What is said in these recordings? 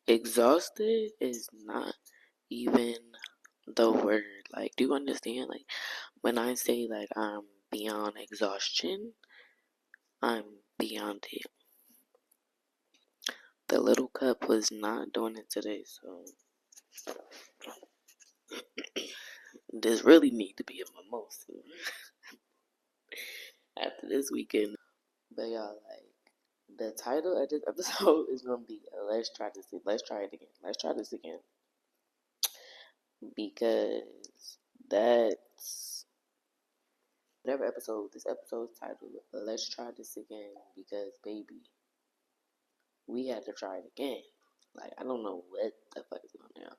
Exhausted is not even the word. Like, do you understand? Like, when I say like I'm beyond exhaustion, I'm beyond it. The little cup was not doing it today, so this really need to be a mimosa after this weekend. But y'all, like, the title of this episode is gonna be let's try this. Let's try it again. Let's try this again because that's whatever episode. This episode's titled "Let's Try This Again" because baby, we had to try it again. Like, I don't know what the fuck is going on,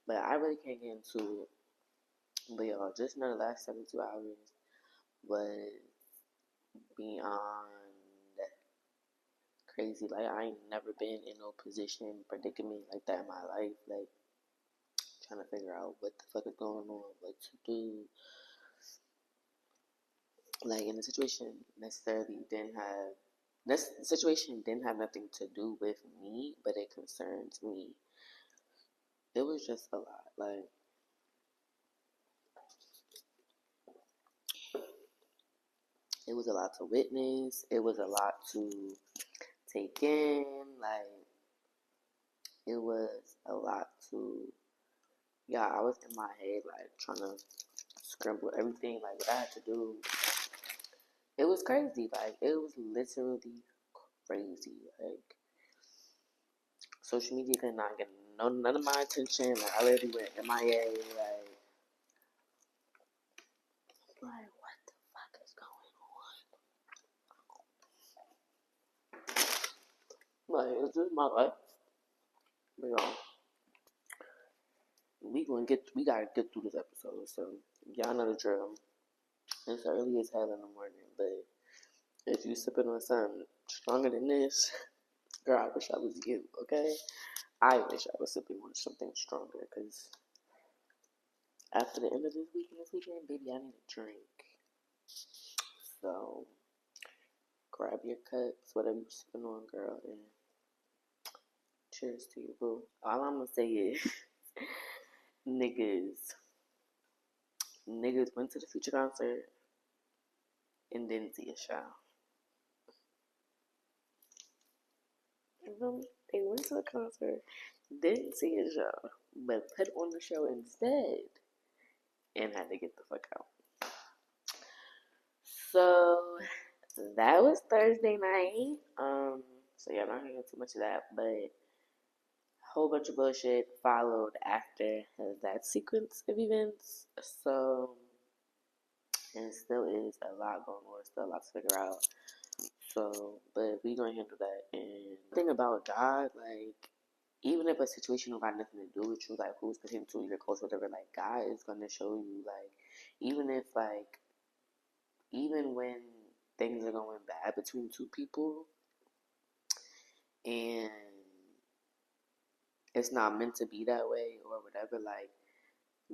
but I really can't get into it. But y'all, just know the last 72 hours was beyond crazy. Like, I ain't never been in no position, predicament like that in my life. Like, trying to figure out what the fuck is going on, what to do. Like, in the situation necessarily didn't have this situation didn't have nothing to do with me, but it concerns me. It was just a lot. Like, it was a lot to witness. It was a lot to take in. Like, it was a lot to. Yeah, I was in my head, like, trying to scramble everything, like, what I had to do. It was crazy. Like, it was literally crazy. Like, social media could not get none of my attention. Like, I literally went MIA. Like, what the fuck is going on? Like, it's just my life. But y'all, we gotta get through this episode. So y'all know the drill. It's early as hell in the morning, but if you sipping on something stronger than this, girl, I wish I was you. Okay, I wish I was sipping on something stronger, because after the end of this weekend, baby, I need a drink. So grab your cups, whatever you're sipping on, girl, and cheers to you, boo. All I'm gonna say is, niggas went to the Future concert and didn't see a show. They went to the concert, didn't see a show, but put on the show instead and had to get the fuck out. So that was Thursday night. So yeah, I'm not gonna get too much of that, but a whole bunch of bullshit followed after that sequence of events. So, and it still is a lot going on, still a lot to figure out. So, but we gonna handle that. And the thing about God, like, even if a situation don't got nothing to do with you, like, who's pertaining to your culture, whatever, like, God is gonna show you, like, even if, like, even when things are going bad between two people and it's not meant to be that way or whatever, like,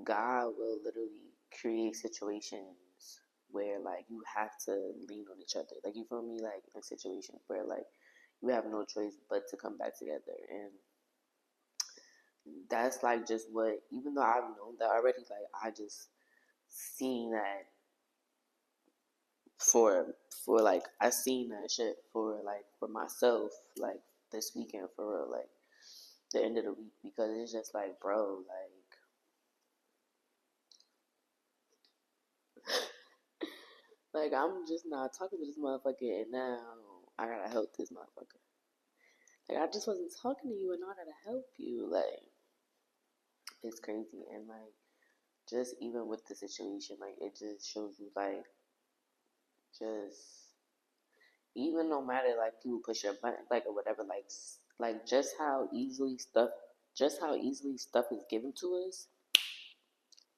God will literally create situations where, like, you have to lean on each other. Like, you feel me? Like, in situations where, like, you have no choice but to come back together. And that's, like, just what, even though I've known that already, like, I just seen that for like, I seen that shit for myself, like, this weekend, for real, like, the end of the week, because it's just like, bro, like, I'm just not talking to this motherfucker, and now I gotta help this motherfucker. Like, I just wasn't talking to you, and now I gotta help you. Like, it's crazy. And, like, just even with the situation, like, it just shows you, like, just, even no matter, like, people push your button, like, or whatever, like, just how easily stuff is given to us,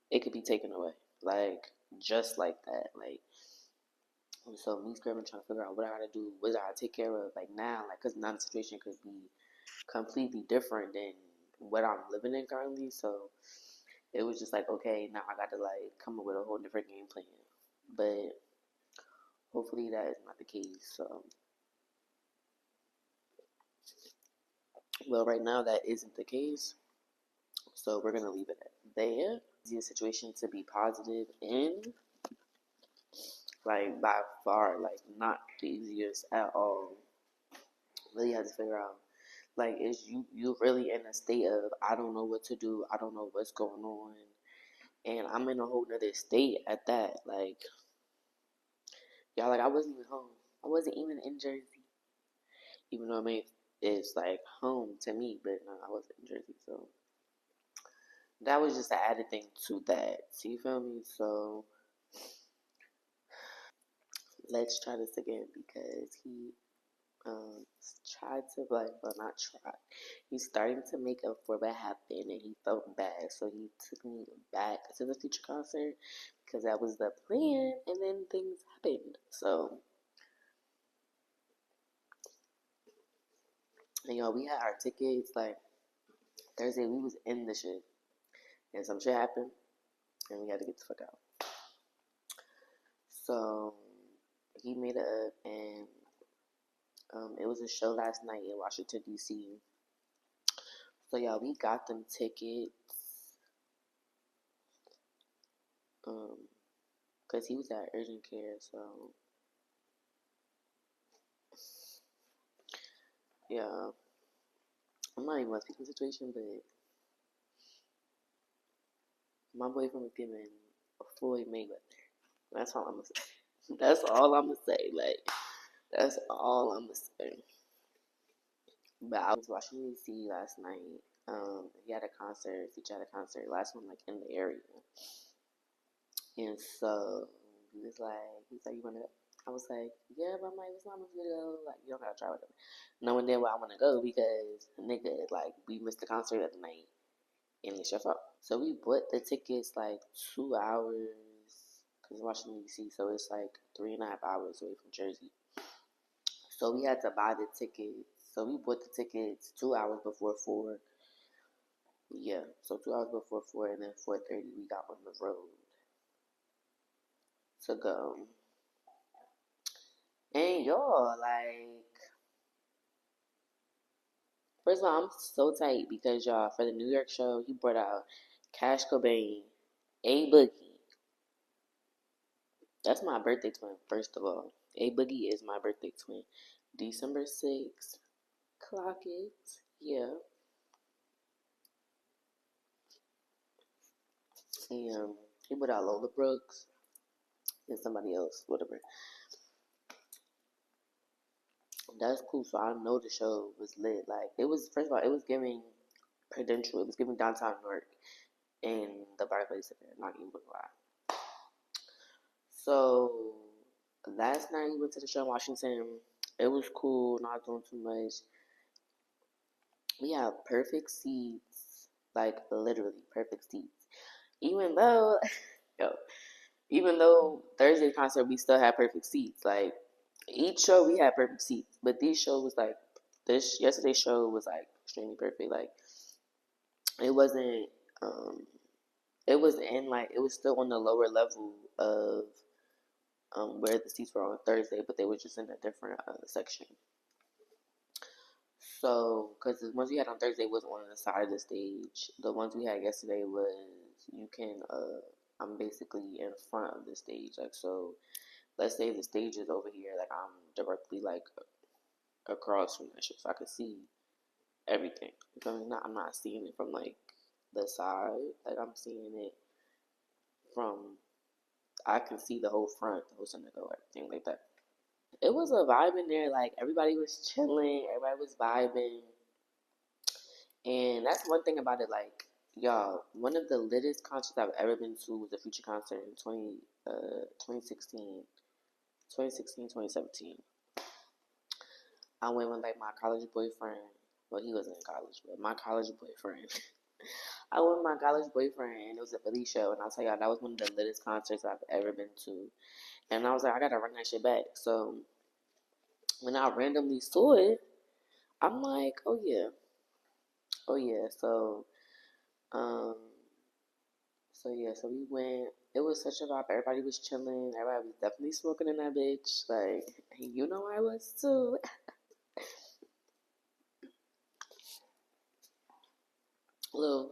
it could be taken away. Like, just like that. Like, so me scrambling trying to figure out what I gotta do, what I gotta take care of, like, now, like, because now the situation could be completely different than what I'm living in currently. So it was just like, okay, now I got to, like, come up with a whole different game plan. But hopefully that is not the case. So Well, right now that isn't the case, so we're gonna leave it at there. The situation to be positive in, like by far, like not the easiest at all. Really have to figure out, like, is you really in a state of I don't know what to do, I don't know what's going on, and I'm in a whole nother state at that. Like, y'all, like I wasn't even home, I wasn't even in Jersey, even though I mean it's like home to me, but no, I wasn't in Jersey, so that was just an added thing to that. So you feel me? So let's try this again because he tried to like, well not tried. He's starting to make up for what happened and he felt bad. So he took me back to the Future concert because that was the plan and then things happened. So and y'all we had our tickets like Thursday we was in the shit and some shit happened and we had to get the fuck out. So he made it up and it was a show last night in Washington D.C. So yeah, we got them tickets. Cause he was at urgent care. So yeah, I'm not even gonna speak on the situation, but my boyfriend was giving a Floyd Mayweather. That's all I'm gonna say. That's all I'm gonna say. Like that's all I'm gonna say. But I was watching DC last night. He had a concert. Feature had a concert. Last one like in the area. And so he's like, you wanna go? I was like, yeah, but I'm like, it's not much to go. Like, you don't gotta try whatever. Knowing then why I wanna go because nigga, like, we missed the concert at the night and it's your fault. So we bought the tickets like 2 hours because Washington D.C. So it's like 3.5 hours away from Jersey. So we had to buy the tickets. So we bought the tickets 2 hours before 4. Yeah, so 2 hours before 4, and then 4:30 we got on the road to go. And y'all, like, first of all, I'm so tight because y'all, for the New York show, he brought out Cash Cobain, A Boogie. That's my birthday twin, first of all. A Boogie is my birthday twin. December 6th. Clock it. Yeah. And he brought out Lola Brooks and somebody else, whatever. That's cool. So I know the show was lit. Like, it was, first of all, it was giving Prudential. It was giving downtown New York and the Barclays Center. Not even gonna lie. So last night we went to the show in Washington. It was cool, not doing too much. We have perfect seats, like literally perfect seats. Even though, yo, even though Thursday concert we still had perfect seats. Like each show we had perfect seats, but these show was like this yesterday's show was like extremely perfect. Like it wasn't, um, it was in like it was still on the lower level of where the seats were on Thursday, but they were just in a different section. So, because the ones we had on Thursday was on the side of the stage. The ones we had yesterday was you can. I'm basically in front of the stage. Like so, let's say the stage is over here. Like I'm directly like across from that shit, so I can see everything. You feel me? I'm not seeing it from like the side. Like I'm seeing it from. I can see the whole front, the whole center, everything like that. It was a vibe in there. Like everybody was chilling, everybody was vibing, and that's one thing about it. Like y'all, one of the littest concerts I've ever been to was a Future concert in 2016, 2016, 2017. I went with like my college boyfriend. Well, he wasn't in college, but my college boyfriend. I went with my college boyfriend, and it was a Philly show. And I'll tell y'all, that was one of the littest concerts I've ever been to. And I was like, I gotta run that shit back. So when I randomly saw it, I'm like, oh yeah, oh yeah. Um, so we went. It was such a vibe. Everybody was chilling. Everybody was definitely smoking in that bitch. Like, you know, I was too. little,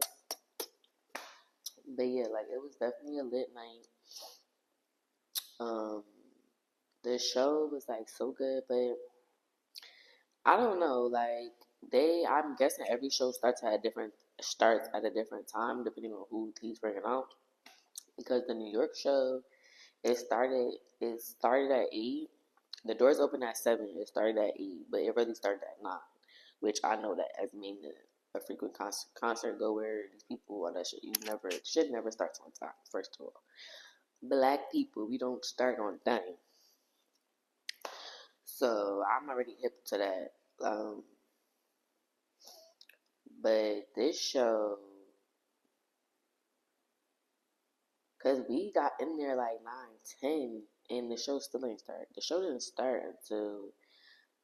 but yeah, like it was definitely a lit night. Um, the show was like so good, but I don't know, like I'm guessing every show starts at a different time depending on who he's bringing out. Because the New York show, it started at 8. The doors open at 7. It started at 8, but it really started at 9, which I know that as being a frequent concert goer, these people on that shit, you never should never start on time. First of all, black people, we don't start on time, so I'm already hip to that. But this show, cause we got in there like 9:10, and the show still didn't start. The show didn't start until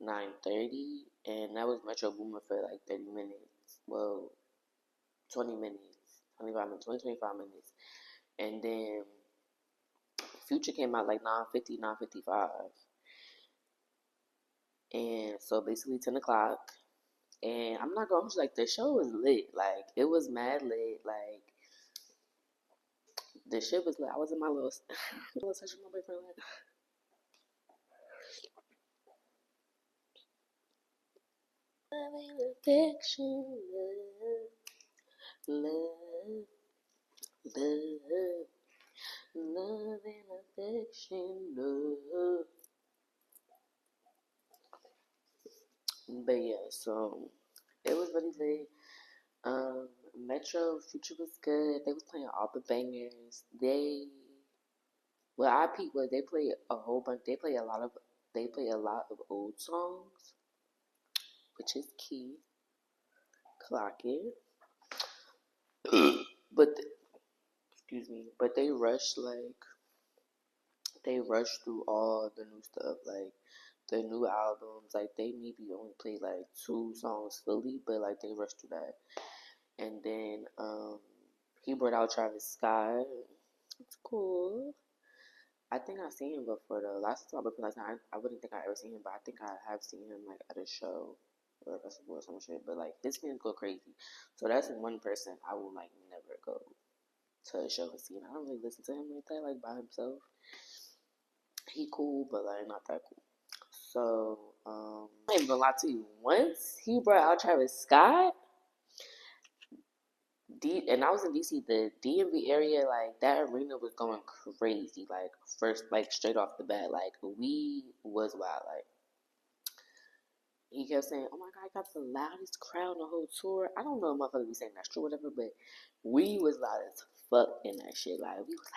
9:30, and that was Metro Boomin for like 30 minutes. Well, 20 minutes, 25 minutes, 25 minutes. And then Future came out like 9:50, 9:55. And so basically 10 o'clock. And I'm not going to like, the show was lit. Like, it was mad lit. Like, the shit was lit. I was in my little, little session with my boyfriend. Like, loving affection, love, love, love and affection, love. But yeah, so it was really lit. Metro Future was good. They was playing all the bangers. What I peeped was they play a whole bunch. They play a lot of old songs, which is key. Clock it. but excuse me. But they rushed through all the new stuff, like the new albums. Like they maybe only played like 2 songs fully, but like they rushed through that. And then he brought out Travis Scott. It's cool. I think I've seen him before though. Last time I wouldn't think I ever seen him, but I think I have seen him like at a show or a festival or some shit. But like his fans go crazy. So that's one person I will like never go to a show and see. And I don't really listen to him like that, like by himself. He cool, but like not that cool. So, I'm not even gonna lie to you. Once he brought out Travis Scott, and I was in DC, the DMV area, like that arena was going crazy. Like first, like straight off the bat, like we was wild. Like he kept saying, "Oh my God, I got the loudest crowd on the whole tour." I don't know if motherfuckers be saying that's true, or whatever, but we was loud as fuck in that shit. Like we was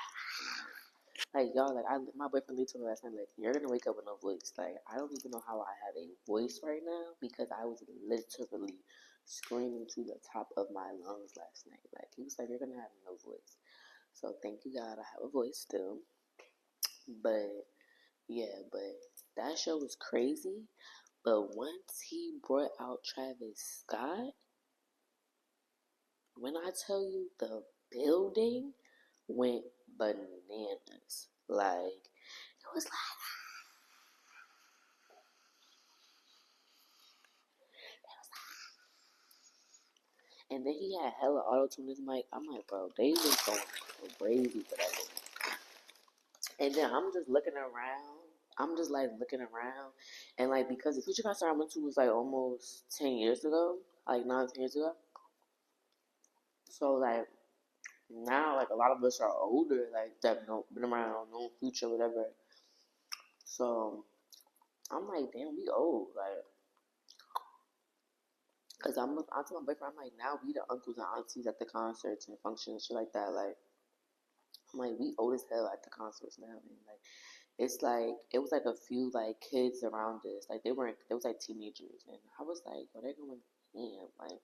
like y'all, like my boyfriend Lee told me last night, like you're gonna wake up with no voice. Like I don't even know how I have a voice right now because I was literally screaming to the top of my lungs last night. Like he was like, you're gonna have no voice. So thank you God, I have a voice still. But yeah, but that show was crazy. But once he brought out Travis Scott, when I tell you the building went bananas. Like it was like, and then he had hella auto tune his mic. I'm like, bro, they was going crazy for that. And then I'm just looking around. I'm just like looking around, and like because the future concert I went to was like almost 10 years ago, like 9 10 years ago. So like now, like a lot of us are older, like that been around, known future, whatever. So I'm like, damn, we old, like. Cause I'm to my boyfriend. I'm like, now we the uncles and aunties at the concerts and functions, shit like that. Like, I'm like, we old as hell at the concerts now, man. Like, it's like it was like a few like kids around us, like they was like teenagers, and I was like, oh, they're going in, like,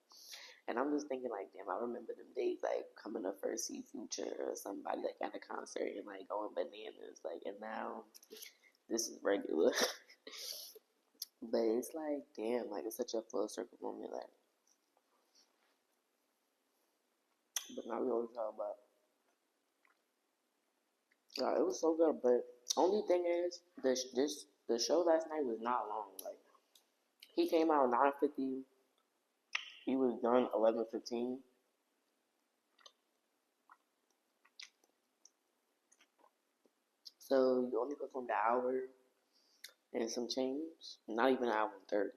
and I'm just thinking like, damn, I remember them days, like coming to first see Future or somebody like at a concert and like going bananas, like, and now this is regular, but it's like, damn, like it's such a full circle moment, like, but now we always talk about. Yeah, it was so good, but only thing is, the show last night was not long. Like he came out 9:50. He was done 11:15. So you only performed an hour and some change, not even an hour and 30.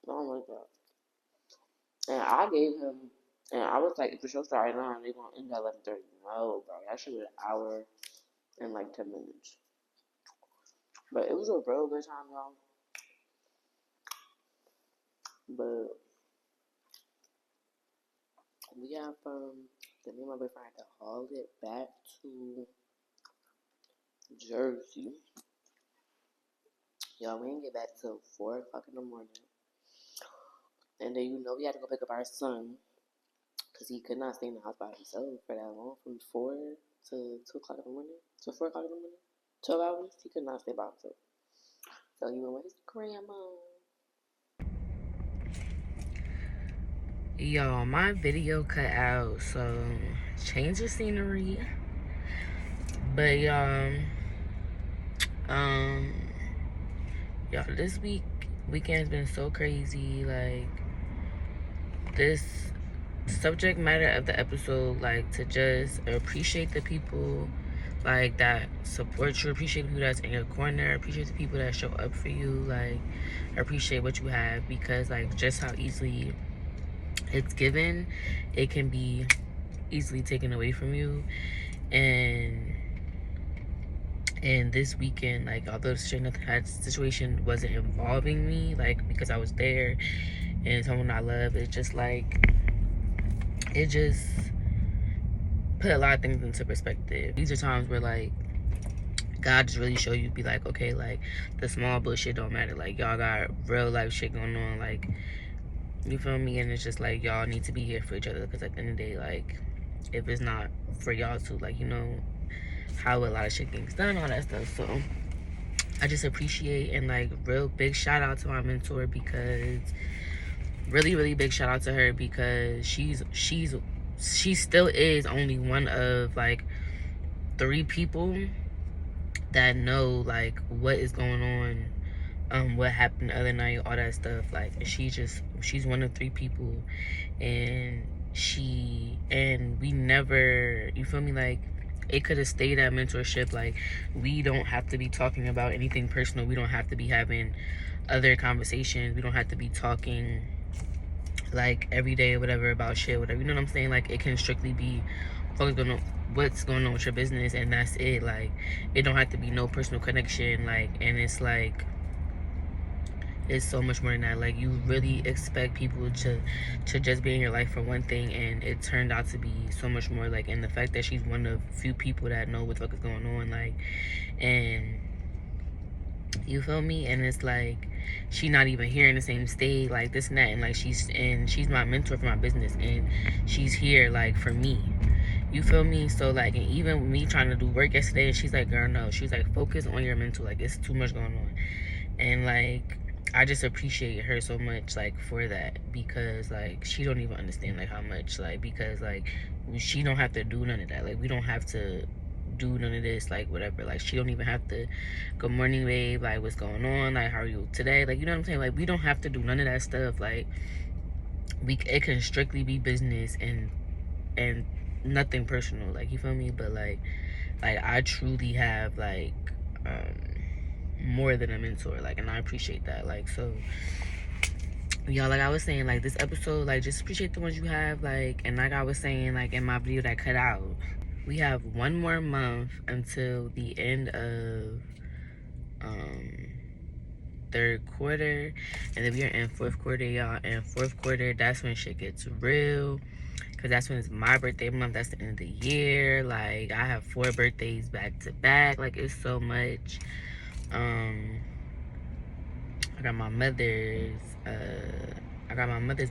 Oh my god. And I gave him, and I was like, if the show started at 9, they gonna end at 11:30. No, bro, that should be an hour and like 10 minutes. But it was a real good time, y'all. But we have, then me and my boyfriend had to haul it back to Jersey. Y'all, we didn't get back till 4 o'clock in the morning. And then, we had to go pick up our son because he could not stay in the house by himself for that long, from 4 to 2 o'clock in the morning, to 4 o'clock in the morning. 12 hours, he could not stay by himself. So he went with his grandma. Y'all, my video cut out, so change the scenery. But y'all, this weekend's been so crazy. Like, this subject matter of the episode, like, to just appreciate the people like that support you, appreciate the people that's in your corner, appreciate the people that show up for you, like, appreciate what you have, because like just how easily it's given, it can be easily taken away from you. And this weekend, like, although the situation wasn't involving me, like, because I was there and someone I love, it just put a lot of things into perspective. These are times where, like, God just really show you, be like, okay, like, the small bullshit don't matter. Like, y'all got real life shit going on. Like, you feel me? And it's just like, y'all need to be here for each other, because at the end of the day, like, if it's not for y'all to, like, how a lot of shit gets done, all that stuff. So I just appreciate, and like, real big shout out to my mentor, because really, really big shout out to her, because she still is only one of like 3 people that know like what is going on, what happened the other night, all that stuff. Like, she's one of 3 people, and we never, you feel me, like, it could have stayed at mentorship. Like, we don't have to be talking about anything personal. We don't have to be having other conversations. We don't have to be talking like every day or whatever about shit, whatever. You know what I'm saying? Like, it can strictly be focused on what's going on with your business, and that's it. Like, it don't have to be no personal connection. Like, and it's like, it's so much more than that. Like, you really expect people to just be in your life for one thing, and it turned out to be so much more. Like, and the fact that she's one of few people that know what the fuck is going on, like, and you feel me? And it's like, she not even here in the same state, like, this and that, and like, she's my mentor for my business, and she's here like for me. You feel me? So like, and even me trying to do work yesterday, and she's like, girl, no. She's like, focus on your mental. Like, it's too much going on. And like, I just appreciate her so much, like, for that, because like, she don't even understand like how much, like, because like, she don't have to do none of that. Like, we don't have to do none of this, like, whatever. Like, she don't even have to, good morning, babe, like, what's going on, like, how are you today, like, you know what I'm saying? Like, we don't have to do none of that stuff. Like, it can strictly be business and nothing personal, like, you feel me? But like I truly have like more than a mentor, like, and I appreciate that. Like, so y'all, like I was saying, like, this episode, like, just appreciate the ones you have. Like, and like I was saying, like, in my video that cut out, we have 1 more month until the end of 3rd quarter, and then we are in 4th quarter, y'all. And 4th quarter, that's when shit gets real, because that's when it's my birthday month. That's the end of the year. Like, I have 4 birthdays back to back. Like, it's so much. I got my mother's,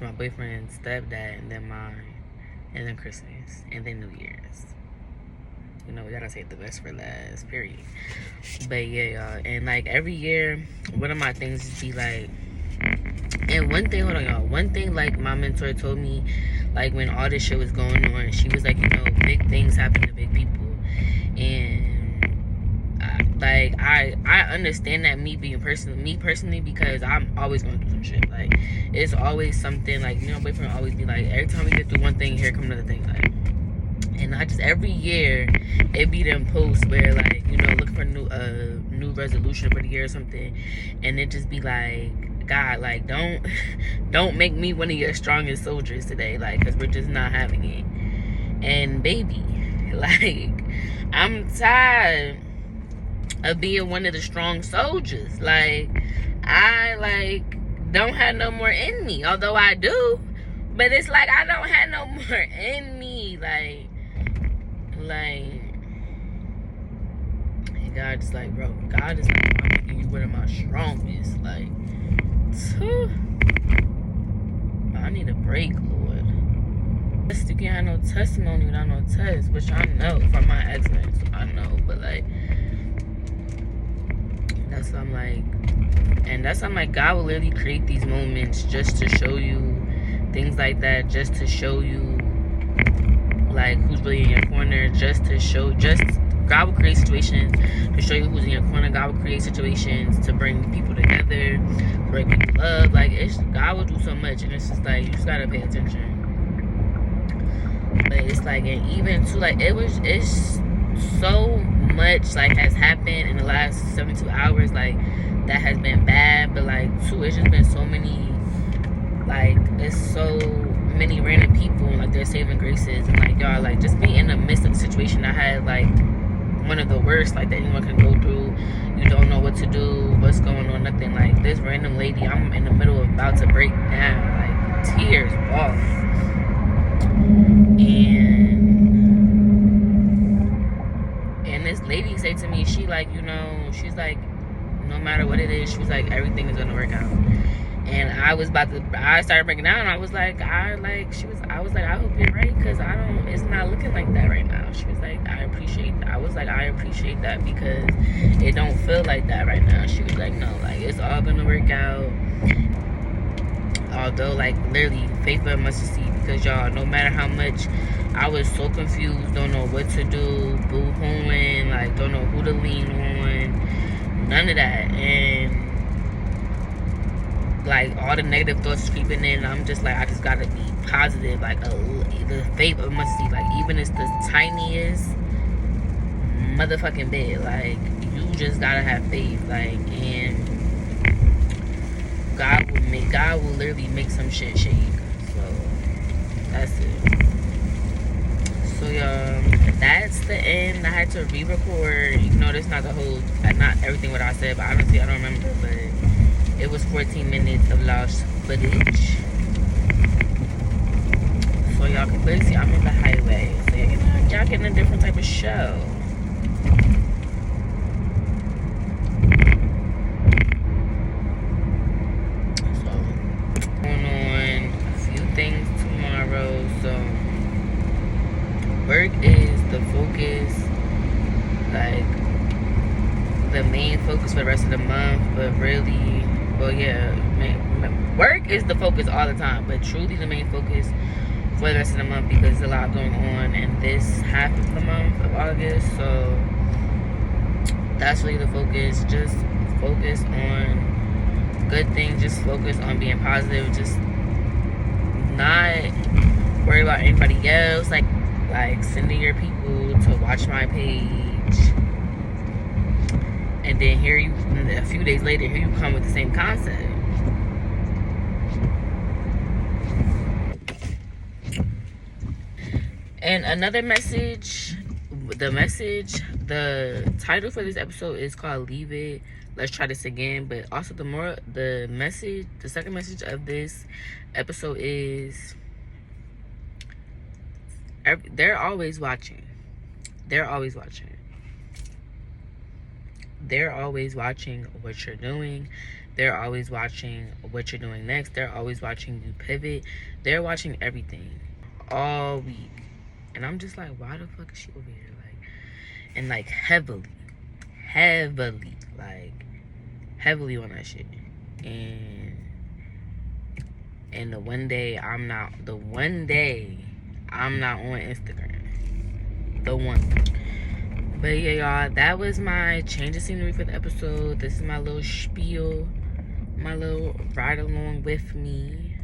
my boyfriend's stepdad, and then mine, and then Christmas, and then New Year's. You know, we gotta save the best for last, period. But yeah, y'all, and like, every year, one of my things is be like, and one thing, hold on, y'all, one thing, like, my mentor told me, like, when all this shit was going on, she was like, big things happen to big people. And Like, I understand that me personally, because I'm always gonna do some shit. Like, it's always something, like, my boyfriend always be like, every time we get through one thing, here come another thing. Like, and I just, every year, it be them posts where, like, looking for a new resolution for the year or something, and it just be like, God, like, don't make me one of your strongest soldiers today, like, because we're just not having it. And baby, like, I'm tired of being one of the strong soldiers. Like, I, like, don't have no more in me, although I do, but it's like I don't have no more in me. Like, and God's like, bro, God is like, I'm making you one of my strongest. Like, I need a break, Lord. You can't have no testimony without no test, which I know from my ex-men, so I know, but like, that's what I'm like, and that's why I'm like, God will literally create these moments just to show you things like that, just to show you like who's really in your corner, God will create situations to show you who's in your corner. God will create situations to bring people together, to bring people up. Like, God will do so much, and it's just like, you just gotta pay attention. But it's like, and even too, like, it's so much like has happened in the last 72 hours, like, that has been bad. But like, too, it's just been so many, like, it's so many random people, like, they're saving graces, and like, y'all, like, just be in the midst of the situation I had, like, one of the worst, like, that anyone can go through. You don't know what to do, what's going on, nothing. Like, this random lady, I'm in the middle of about to break down, like, tears falling. And this lady said to me, she like, she's like, no matter what it is, she was like, everything is gonna work out. And I started breaking down, and I was like, I hope you're right, because it's not looking like that right now. She was like, I appreciate that, because it don't feel like that right now. She was like, no, like, it's all gonna work out. Although, like, literally, faith of mustard seed, because y'all, no matter how much I was so confused, don't know what to do, boo-hooing, like, don't know who to lean on, none of that. And like, all the negative thoughts creeping in, I'm just like, I just gotta be positive. Like, the faith of mustard seed, like, even it's the tiniest motherfucking bit, like, you just gotta have faith. Like, and God will literally make some shit shake. So that's it. So y'all, that's the end. I had to re-record, even though that's not everything what I said, but honestly I don't remember. But it was 14 minutes of lost footage. So y'all can clearly see I'm on the highway. So y'all getting a different type of show. Work is the focus, like, the main focus for the rest of the month, but really, well, yeah, work is the focus all the time, but truly the main focus for the rest of the month, because there's a lot going on in this half of the month of August. So that's really the focus. Just focus on good things, just focus on being positive, just not worry about anybody else, like sending your people to watch my page, and then a few days later, here you come with the same concept. And another message, the title for this episode is called Leave It, Let's Try This Again. But also the second message of this episode is, they're always watching. They're always watching. They're always watching what you're doing. They're always watching what you're doing next. They're always watching you pivot. They're watching everything all week. And I'm just like, why the fuck is she over here? Like, and like heavily on that shit. And the one day I'm not on Instagram. The one. But yeah, y'all, that was my change of scenery for the episode. This is my little spiel, my little ride along with me.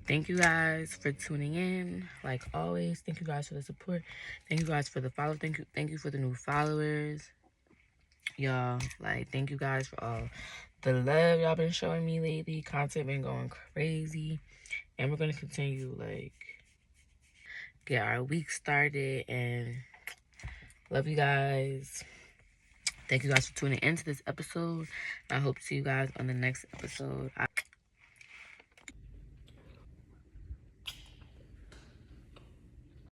Thank you guys for tuning in. Like always, thank you guys for the support. Thank you guys for the follow. Thank you for the new followers. Y'all, like, thank you guys for all the love y'all been showing me lately. Content been going crazy. And we're gonna continue, like, get our week started. And love you guys. Thank you guys for tuning into this episode. I hope to see you guys on the next episode.